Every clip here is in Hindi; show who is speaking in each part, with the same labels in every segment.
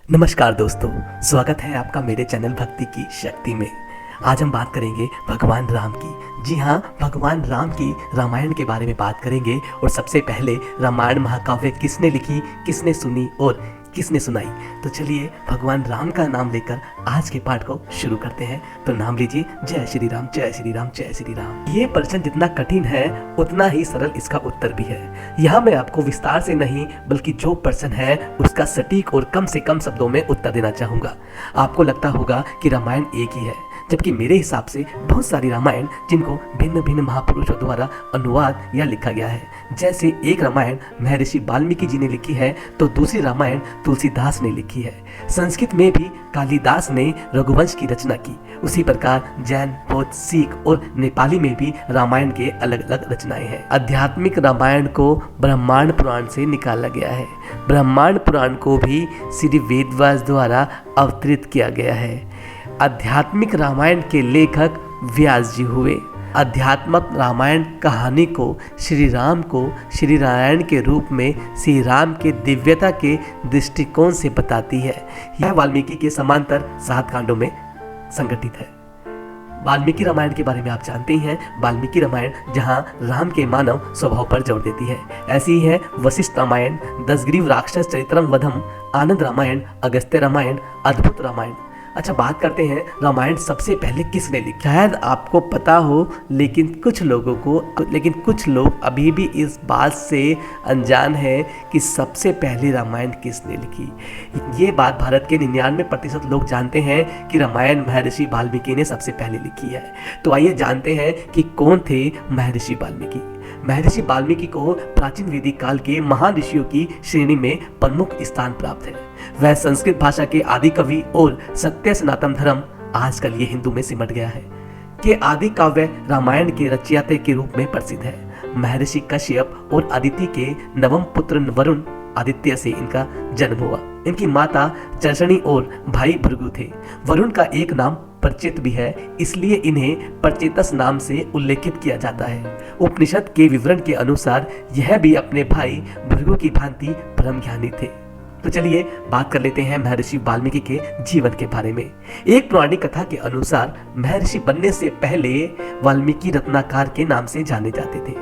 Speaker 1: नमस्कार दोस्तों, स्वागत है आपका मेरे चैनल भक्ति की शक्ति में। आज हम बात करेंगे भगवान राम की। जी हाँ, भगवान राम की रामायण के बारे में बात करेंगे। और सबसे पहले रामायण महाकाव्य किसने लिखी, किसने सुनी और किसने सुनाई। तो चलिए भगवान राम का नाम लेकर आज के पाठ को शुरू करते हैं। तो नाम लीजिए, जय श्री राम जय श्री राम जय श्री राम। ये प्रश्न जितना कठिन है उतना ही सरल इसका उत्तर भी है। यहाँ मैं आपको विस्तार से नहीं बल्कि जो प्रश्न है उसका सटीक और कम से कम शब्दों में उत्तर देना चाहूंगा। आपको लगता होगा कि रामायण एक ही है, जबकि मेरे हिसाब से बहुत सारी रामायण जिनको भिन्न भिन्न महापुरुषों द्वारा अनुवाद या लिखा गया है। जैसे एक रामायण महर्षि वाल्मीकि जी ने लिखी है तो दूसरी रामायण तुलसीदास ने लिखी है। संस्कृत में भी कालिदास ने रघुवंश की रचना की। उसी प्रकार जैन, बौद्ध, सिख और नेपाली में भी रामायण के अलग अलग रचनाएं हैं। आध्यात्मिक रामायण को ब्रह्मांड पुराण से निकाला गया है। ब्रह्मांड पुराण को भी श्री वेदव्यास द्वारा अवतरित किया गया है। आध्यात्मिक रामायण के लेखक व्यास जी हुए। आध्यात्मक रामायण कहानी को श्री राम को श्री नारायण के रूप में श्री राम के दिव्यता के दृष्टिकोण से बताती है। यह वाल्मीकि के समांतर 7 कांडों में संगठित है। वाल्मीकि रामायण के बारे में आप जानते ही हैं। वाल्मीकि रामायण जहां राम के मानव स्वभाव पर जोर देती है। ऐसी ही है वशिष्ठ रामायण, दशग्रीव राक्षस चरित्रम वधम, आनंद रामायण, अगस्त्य रामायण, अद्भुत रामायण। अच्छा, बात करते हैं रामायण सबसे पहले किसने लिखी। शायद आपको पता हो, लेकिन कुछ लोग अभी भी इस बात से अनजान हैं कि सबसे पहले रामायण किसने लिखी। ये बात भारत के 99% लोग जानते हैं कि रामायण महर्षि वाल्मीकि ने सबसे पहले लिखी है। तो आइए जानते हैं कि कौन थे महर्षि वाल्मीकि। महर्षि वाल्मीकि को प्राचीन वैदिक काल के महान ऋषियों की श्रेणी में प्रमुख स्थान प्राप्त है। वह संस्कृत भाषा के आदि कवि और सत्य सनातन धर्म, आजकल ये हिंदू में सिमट गया है, के आदि काव्य रामायण के रचयिता के रूप में प्रसिद्ध है। महर्षि कश्यप और अदिति के नवम पुत्र वरुण आदित्य से इनका जन्म हुआ। इनकी माता चर्षणी और भाई भृगु थे। वरुण का एक नाम प्रचित भी है, इसलिए इन्हें प्रचितस नाम से उल्लेखित किया जाता है। उपनिषद के विवरण के अनुसार यह भी अपने भाई भृगु की भांति परम ज्ञानी थे। तो चलिए बात कर लेते हैं महर्षि वाल्मीकि के जीवन के बारे में। एक पौराणिक कथा के अनुसार महर्षि बनने से पहले वाल्मीकि रत्नाकर के नाम से जाने जाते थे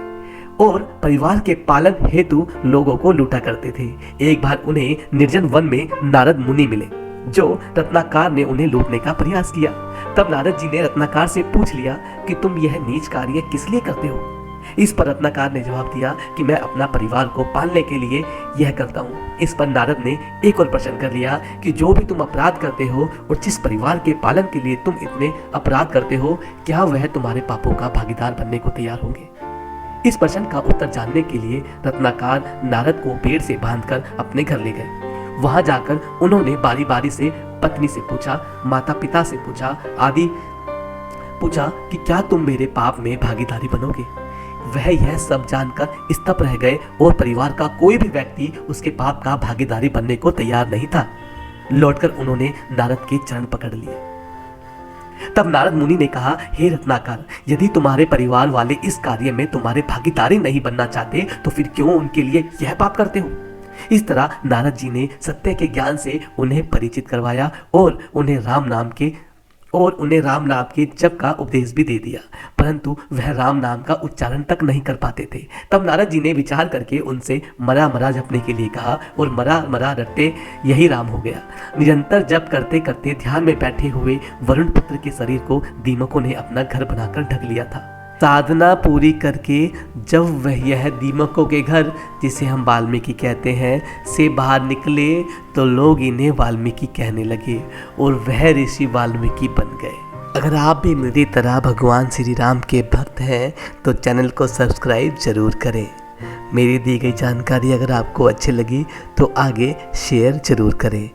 Speaker 1: और परिवार के पालन हेतु लोगों को लूटा करते थे। एक बार उन्हें निर्जन वन में नारद मुनि मिले, जो रत्नाकर ने उन्हें लूटने का प्रयास किया। तब नारद जी ने रत्नाकर से पूछ लिया कि तुम यह नीच कार्य किस लिए करते हो। इस पर रत्नाकर ने जवाब दिया कि मैं अपना परिवार को पालने के लिए यह करता हूँ। इस पर नारद ने एक और प्रश्न कर लिया कि जो भी तुम अपराध करते हो और जिस परिवार के पालन के लिए तुम इतने अपराध करते हो, क्या वह तुम्हारे पापों का भागीदार बनने को तैयार होंगे। इस प्रश्न का उत्तर जानने के लिए रत्नाकर नारद को पेड़ से बांधकर अपने घर ले गए। वहां जाकर उन्होंने बारी बारी से पत्नी से पूछा, माता पिता से पूछा, आदि पूछा कि क्या तुम मेरे पाप में भागीदारी बनोगे। वह यह सब जानकर स्तब्ध रह गए और परिवार का कोई भी व्यक्ति उसके पाप का भागीदारी बनने को तैयार नहीं था। लौटकर उन्होंने नारद के चरण पकड़ लिए। तब नारद मुनि ने कहा, हे रत्नाकर, यदि तुम्हारे परिवार वाले इस कार्य में तुम्हारे भागीदारी नहीं बनना चाहते तो फिर क्यों उनके लिए यह पाप करते हो। इस तरह नारद जी ने सत्य के ज्ञान से उन्हें परिचित करवाया और उन्हें राम नाम के जप का उपदेश भी दे दिया, परंतु वह राम नाम का उच्चारण तक नहीं कर पाते थे। तब नारद जी ने विचार करके उनसे मरा मरा जपने के लिए कहा और मरा मरा रट्टे यही राम हो गया। निरंतर जप करते करते ध्यान में बैठे हुए वरुण पुत्र के शरीर को दीमकों ने अपना घर बनाकर ढक लिया था। साधना पूरी करके जब वह यह दीमकों के घर, जिसे हम वाल्मीकि कहते हैं, से बाहर निकले तो लोग इन्हें वाल्मीकि कहने लगे और वह ऋषि वाल्मीकि बन गए। अगर आप भी मेरी तरह भगवान श्री राम के भक्त हैं तो चैनल को सब्सक्राइब जरूर करें। मेरी दी गई जानकारी अगर आपको अच्छी लगी तो आगे शेयर जरूर करें।